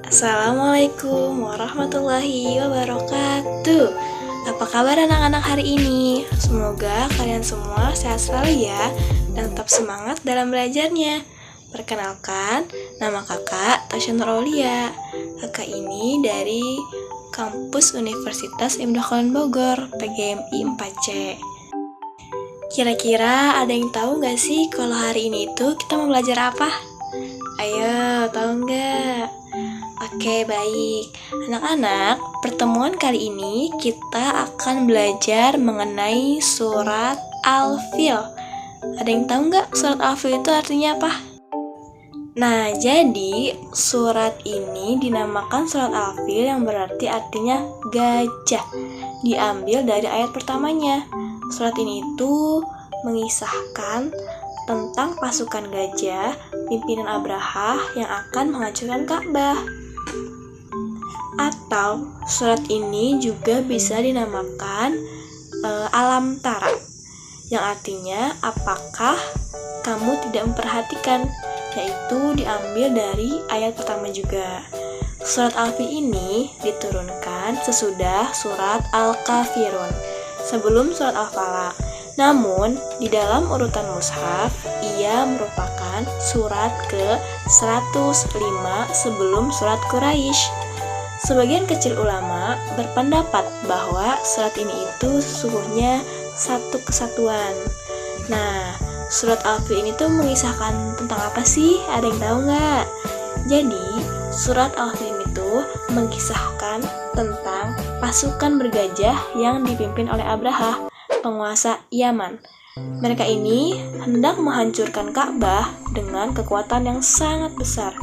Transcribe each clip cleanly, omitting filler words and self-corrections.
Assalamualaikum warahmatullahi wabarakatuh. Apa kabar anak-anak hari ini? Semoga kalian semua sehat selalu ya dan tetap semangat dalam belajarnya. Perkenalkan, nama kakak Tasya Nur Aulia. Kakak ini dari kampus Universitas Ibnu Khaldun Bogor, PGMI 4C. Kira-kira ada yang tahu gak sih kalau hari ini itu kita mau belajar apa? Ayo, tahu nggak? Oke, baik. Anak-anak, pertemuan kali ini kita akan belajar mengenai surat Al-Fil. Ada yang tahu nggak surat Al-Fil itu artinya apa? Nah, jadi surat ini dinamakan surat Al-Fil yang berarti artinya gajah. Diambil dari ayat pertamanya. Surat ini itu mengisahkan tentang pasukan gajah pimpinan Abraha yang akan menghancurkan Ka'bah. Atau surat ini juga bisa dinamakan Alam Tara, yang artinya apakah kamu tidak memperhatikan, yaitu diambil dari ayat pertama juga. Surat Al-Fil ini diturunkan sesudah surat Al-Kafirun, sebelum surat Al-Falaq. Namun, di dalam urutan mushaf, ia merupakan surat ke-105 sebelum surat Quraisy. Sebagian kecil ulama berpendapat bahwa surat ini itu sesungguhnya satu kesatuan. Nah, surat Al-Fil ini tuh mengisahkan tentang apa sih? Ada yang tahu nggak? Jadi, surat Al-Fil itu mengisahkan tentang pasukan bergajah yang dipimpin oleh Abraha, penguasa Yaman. Mereka ini hendak menghancurkan Ka'bah dengan kekuatan yang sangat besar.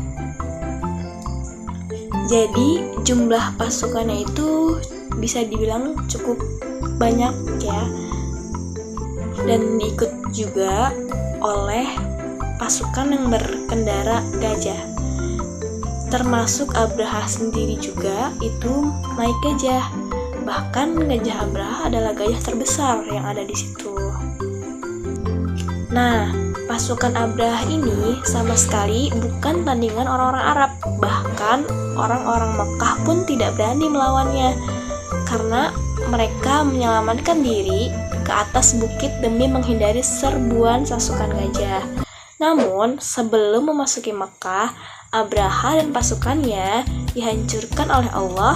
Jadi jumlah pasukannya itu bisa dibilang cukup banyak ya. Dan diikut juga oleh pasukan yang berkendara gajah. Termasuk Abraha sendiri juga itu naik gajah. Bahkan gajah Abraha adalah gajah terbesar yang ada di situ. Nah, pasukan Abraha ini sama sekali bukan tandingan orang-orang Arab. Bahkan orang-orang Mekah pun tidak berani melawannya karena mereka menyelamatkan diri ke atas bukit demi menghindari serbuan pasukan gajah. Namun, sebelum memasuki Mekah, Abraha dan pasukannya dihancurkan oleh Allah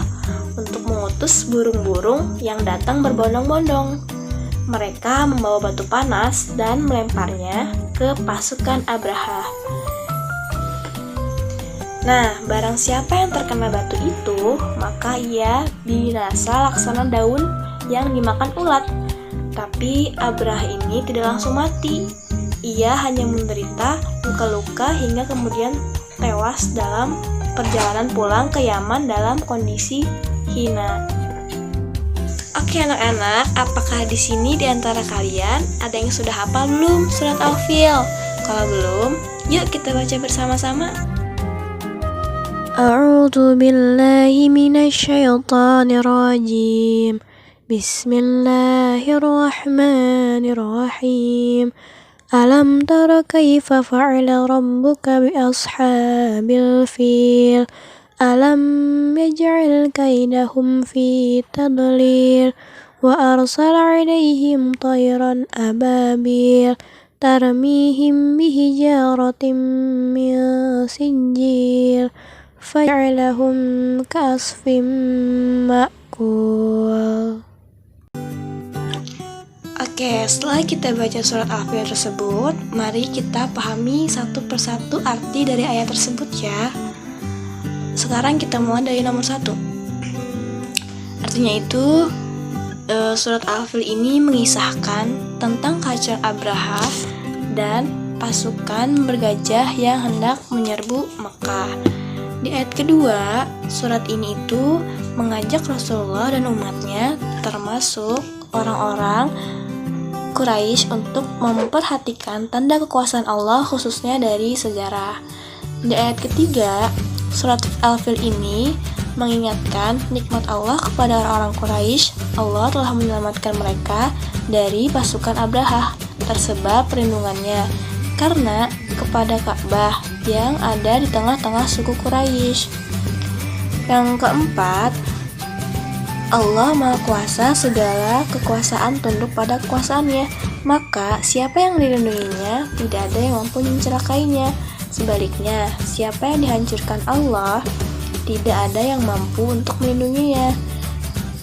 untuk mengutus burung-burung yang datang berbondong-bondong. Mereka membawa batu panas dan melemparnya ke pasukan Abraha. Nah, barang siapa yang terkena batu itu, maka ia binasa laksana daun yang dimakan ulat. Tapi Abraha ini tidak langsung mati. Ia hanya menderita luka-luka hingga kemudian tewas dalam perjalanan pulang ke Yaman dalam kondisi hina. Oke anak-anak, apakah di sini di antara kalian ada yang sudah hafal belum surat Al-Fil? Kalau belum, yuk kita baca bersama-sama. A'udzu billahi minasyaitonir rajim. Bismillahirrahmanirrahim. Alam tara kaifa fa'ala rabbuka bi ashabil fil. Alam yaj'al kaidahum fi tadlil wa arsala 'alaihim tayran ababil tarmihim bihijaratin min sinjil faj'alahum ka'asfin ma'kul. Oke, setelah kita baca surat Al-Fil tersebut, mari kita pahami satu persatu arti dari ayat tersebut ya. Sekarang kita mulai dari nomor 1. Artinya itu surat Al-Fil ini mengisahkan tentang kehadiran Abraha dan pasukan bergajah yang hendak menyerbu Mekah. Di ayat kedua, surat ini itu mengajak Rasulullah dan umatnya termasuk orang-orang Quraisy untuk memperhatikan tanda kekuasaan Allah khususnya dari sejarah. Di ayat ketiga, surat Al-Fil ini mengingatkan nikmat Allah kepada orang-orang Quraisy. Allah telah menyelamatkan mereka dari pasukan Abraha tersebab perlindungannya karena kepada Ka'bah yang ada di tengah-tengah suku Quraisy. Yang keempat, Allah Maha Kuasa, segala kekuasaan tunduk pada kekuasaannya. Maka siapa yang dilindunginya, tidak ada yang mampu mencelakainya. Sebaliknya, siapa yang dihancurkan Allah, tidak ada yang mampu untuk melindunginya.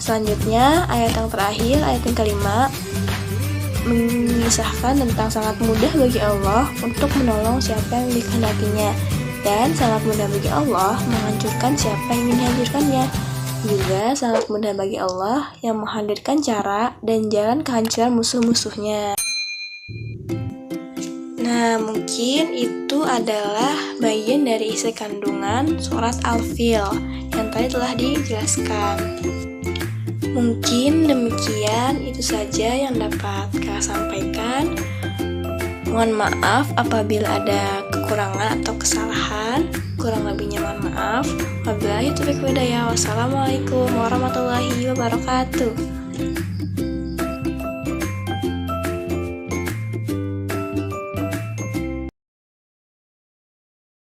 Selanjutnya, ayat yang terakhir, ayat yang kelima, mengisahkan tentang sangat mudah bagi Allah untuk menolong siapa yang dikehendakinya, dan sangat mudah bagi Allah menghancurkan siapa yang ingin dihancurkannya. Juga sangat mudah bagi Allah yang menghadirkan cara dan jalan kehancuran musuh-musuhnya. Nah, mungkin itu adalah bagian dari isi kandungan surat Al-Fil yang tadi telah dijelaskan. Mungkin demikian itu saja yang dapat Kak sampaikan. Mohon maaf apabila ada kekurangan atau kesalahan. Kurang lebihnya mohon maaf. Wabillahi taufiq wal hidayah. Wassalamualaikum warahmatullahi wabarakatuh.